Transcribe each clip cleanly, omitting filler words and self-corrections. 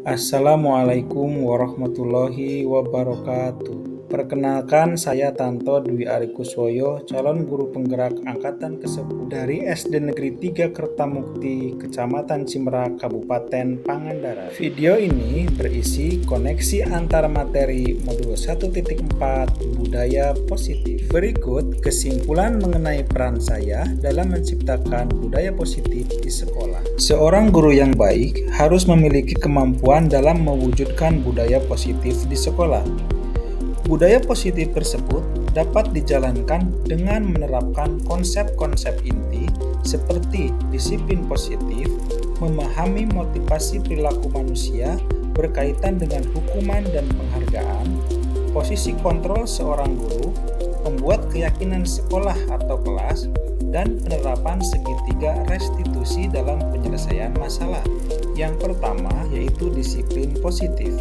Assalamualaikum warahmatullahi wabarakatuh. Perkenalkan, saya Tanto Dwi Arikuswoyo, calon guru penggerak angkatan ke-10 dari SD Negeri 3 Kertamukti, Kecamatan Cimerak, Kabupaten Pangandaran. Video ini berisi koneksi antar materi modul 1.4 budaya positif. Berikut kesimpulan mengenai peran saya dalam menciptakan budaya positif di sekolah. Seorang guru yang baik harus memiliki kemampuan dalam mewujudkan budaya positif di sekolah. Budaya positif tersebut dapat dijalankan dengan menerapkan konsep-konsep inti seperti disiplin positif, memahami motivasi perilaku manusia berkaitan dengan hukuman dan penghargaan, posisi kontrol seorang guru, membuat keyakinan sekolah atau kelas, dan penerapan segitiga restitusi dalam penyelesaian masalah. Yang pertama yaitu disiplin positif.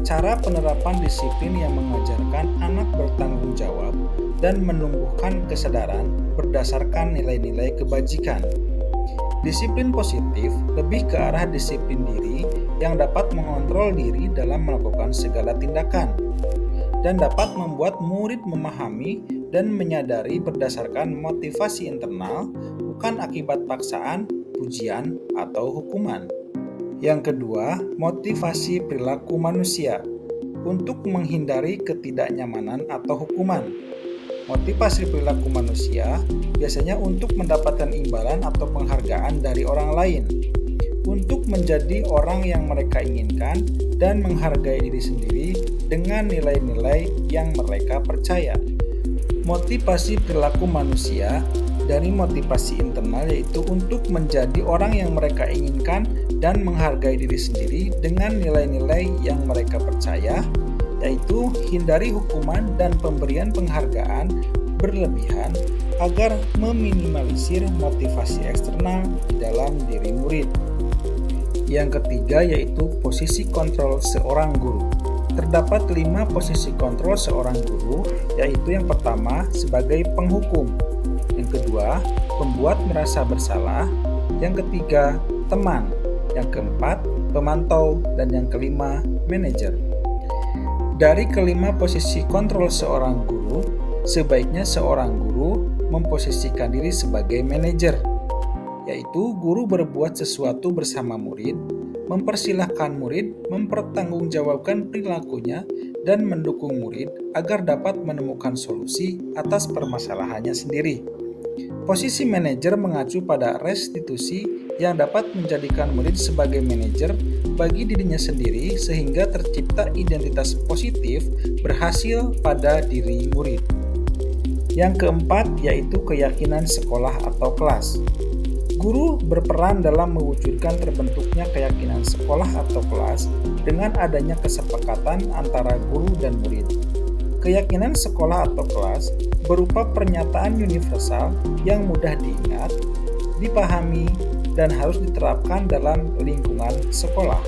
Cara penerapan disiplin yang mengajarkan anak bertanggung jawab dan menumbuhkan kesadaran berdasarkan nilai-nilai kebajikan. Disiplin positif lebih ke arah disiplin diri yang dapat mengontrol diri dalam melakukan segala tindakan dan dapat membuat murid memahami dan menyadari berdasarkan motivasi internal, bukan akibat paksaan, pujian, atau hukuman. Yang kedua, motivasi perilaku manusia untuk menghindari ketidaknyamanan atau hukuman. Motivasi perilaku manusia biasanya untuk mendapatkan imbalan atau penghargaan dari orang lain, untuk menjadi orang yang mereka inginkan dan menghargai diri sendiri dengan nilai-nilai yang mereka percaya. Motivasi perilaku manusia dari motivasi internal yaitu untuk menjadi orang yang mereka inginkan dan menghargai diri sendiri dengan nilai-nilai yang mereka percaya, yaitu hindari hukuman dan pemberian penghargaan berlebihan agar meminimalisir motivasi eksternal di dalam diri murid. Yang ketiga yaitu posisi kontrol seorang guru. Terdapat 5 posisi kontrol seorang guru, yaitu yang pertama sebagai penghukum, yang kedua pembuat merasa bersalah, yang ketiga teman, yang keempat pemantau, dan yang kelima manajer. Dari kelima posisi kontrol seorang guru, sebaiknya seorang guru memposisikan diri sebagai manajer, yaitu guru berbuat sesuatu bersama murid, mempersilahkan murid mempertanggungjawabkan perilakunya dan mendukung murid agar dapat menemukan solusi atas permasalahannya sendiri. Posisi manajer mengacu pada restitusi yang dapat menjadikan murid sebagai manajer bagi dirinya sendiri sehingga tercipta identitas positif berhasil pada diri murid. Yang keempat yaitu keyakinan sekolah atau kelas. Guru berperan dalam mewujudkan terbentuknya keyakinan sekolah atau kelas dengan adanya kesepakatan antara guru dan murid. Keyakinan sekolah atau kelas berupa pernyataan universal yang mudah diingat, dipahami, dan harus diterapkan dalam lingkungan sekolah.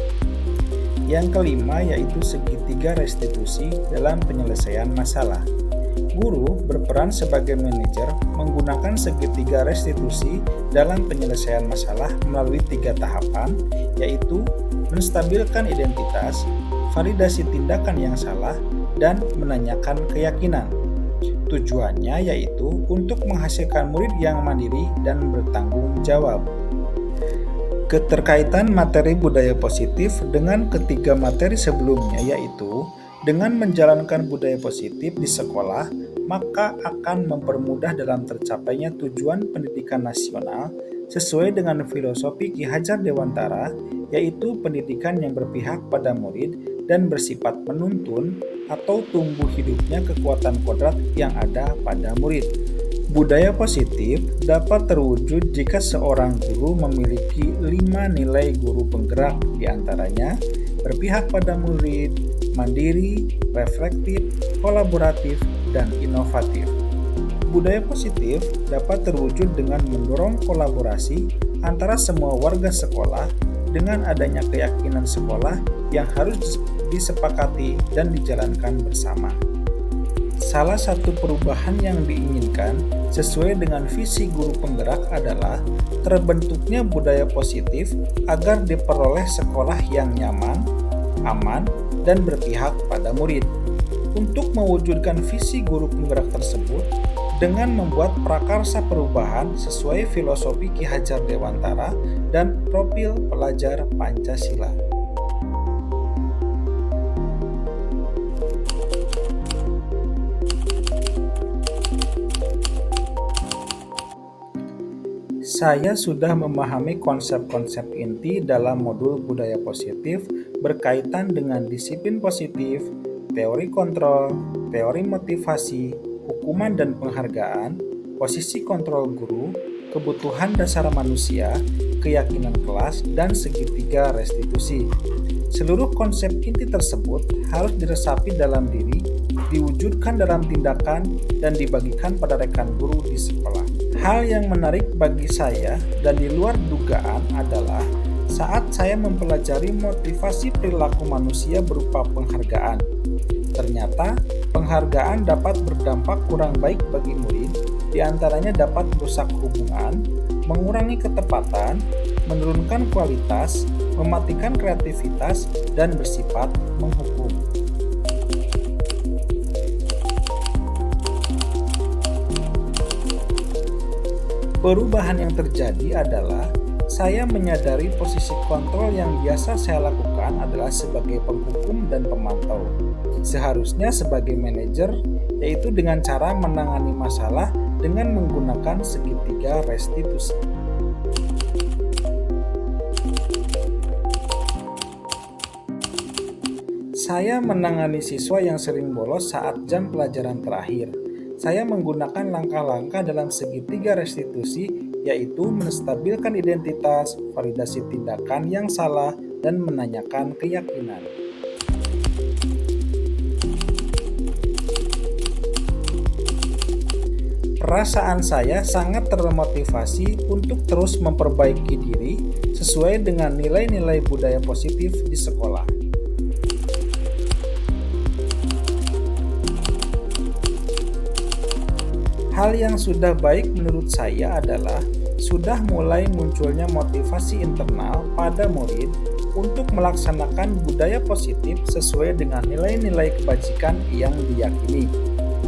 Yang kelima yaitu segitiga restitusi dalam penyelesaian masalah. Guru berperan sebagai manajer menggunakan segitiga restitusi dalam penyelesaian masalah melalui 3 tahapan, yaitu menstabilkan identitas, validasi tindakan yang salah, dan menanyakan keyakinan. Tujuannya yaitu untuk menghasilkan murid yang mandiri dan bertanggung jawab. Keterkaitan materi budaya positif dengan ketiga materi sebelumnya yaitu dengan menjalankan budaya positif di sekolah, maka akan mempermudah dalam tercapainya tujuan pendidikan nasional sesuai dengan filosofi Ki Hajar Dewantara, yaitu pendidikan yang berpihak pada murid dan bersifat menuntun atau tumbuh hidupnya kekuatan kodrat yang ada pada murid. Budaya positif dapat terwujud jika seorang guru memiliki 5 nilai guru penggerak, diantaranya berpihak pada murid, mandiri, reflektif, kolaboratif, dan inovatif. Budaya positif dapat terwujud dengan mendorong kolaborasi antara semua warga sekolah dengan adanya keyakinan sekolah yang harus disepakati dan dijalankan bersama. Salah satu perubahan yang diinginkan sesuai dengan visi guru penggerak adalah terbentuknya budaya positif agar diperoleh sekolah yang nyaman, aman, dan berpihak pada murid. Untuk mewujudkan visi guru penggerak tersebut, dengan membuat prakarsa perubahan sesuai filosofi Ki Hajar Dewantara dan profil pelajar Pancasila. Saya sudah memahami konsep-konsep inti dalam modul budaya positif berkaitan dengan disiplin positif, teori kontrol, teori motivasi, hukuman dan penghargaan, posisi kontrol guru, kebutuhan dasar manusia, keyakinan kelas, dan segitiga restitusi. Seluruh konsep inti tersebut harus diresapi dalam diri, diwujudkan dalam tindakan, dan dibagikan pada rekan guru di sekolah. Hal yang menarik bagi saya dan di luar dugaan adalah saat saya mempelajari motivasi perilaku manusia berupa penghargaan. Ternyata, penghargaan dapat berdampak kurang baik bagi murid, diantaranya dapat merusak hubungan, mengurangi ketepatan, menurunkan kualitas, mematikan kreativitas, dan bersifat menghukum. Perubahan yang terjadi adalah saya menyadari posisi kontrol yang biasa saya lakukan adalah sebagai penghukum dan pemantau. Seharusnya sebagai manajer, yaitu dengan cara menangani masalah dengan menggunakan segitiga restitusi. Saya menangani siswa yang sering bolos saat jam pelajaran terakhir. Saya menggunakan langkah-langkah dalam segitiga restitusi, yaitu menstabilkan identitas, validasi tindakan yang salah, dan menanyakan keyakinan. Perasaan saya sangat termotivasi untuk terus memperbaiki diri sesuai dengan nilai-nilai budaya positif di sekolah. Hal yang sudah baik menurut saya adalah sudah mulai munculnya motivasi internal pada murid untuk melaksanakan budaya positif sesuai dengan nilai-nilai kebajikan yang diyakini.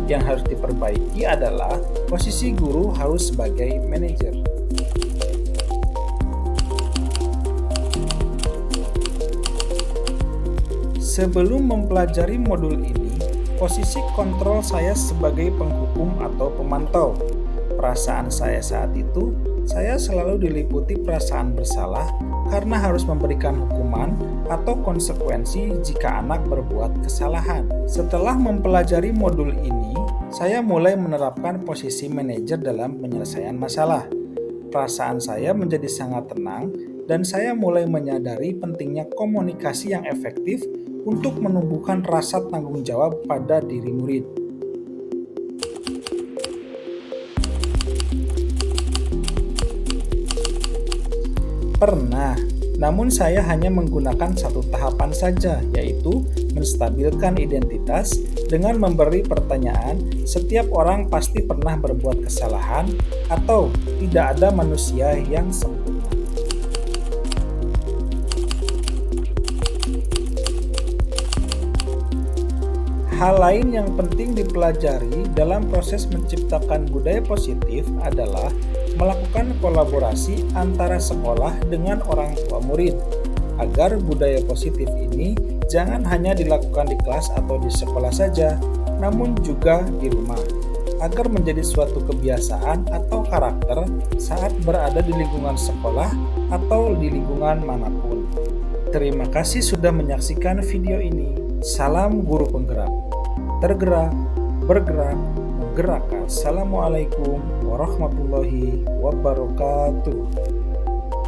Yang harus diperbaiki adalah posisi guru harus sebagai manajer. Sebelum mempelajari modul ini, posisi kontrol saya sebagai penghukum atau pemantau. Perasaan saya saat itu, saya selalu diliputi perasaan bersalah karena harus memberikan hukuman atau konsekuensi jika anak berbuat kesalahan. Setelah mempelajari modul ini, saya mulai menerapkan posisi manajer dalam penyelesaian masalah. Perasaan saya menjadi sangat tenang dan saya mulai menyadari pentingnya komunikasi yang efektif untuk menumbuhkan rasa tanggung jawab pada diri murid. Pernah, namun saya hanya menggunakan satu tahapan saja, yaitu menstabilkan identitas dengan memberi pertanyaan, setiap orang pasti pernah berbuat kesalahan atau tidak ada manusia yang sempurna. Hal lain yang penting dipelajari dalam proses menciptakan budaya positif adalah melakukan kolaborasi antara sekolah dengan orang tua murid, agar budaya positif ini jangan hanya dilakukan di kelas atau di sekolah saja, namun juga di rumah, agar menjadi suatu kebiasaan atau karakter saat berada di lingkungan sekolah atau di lingkungan manapun. Terima kasih sudah menyaksikan video ini. Salam guru penggerak. Tergerak, bergerak, menggerakkan. Assalamualaikum warahmatullahi wabarakatuh.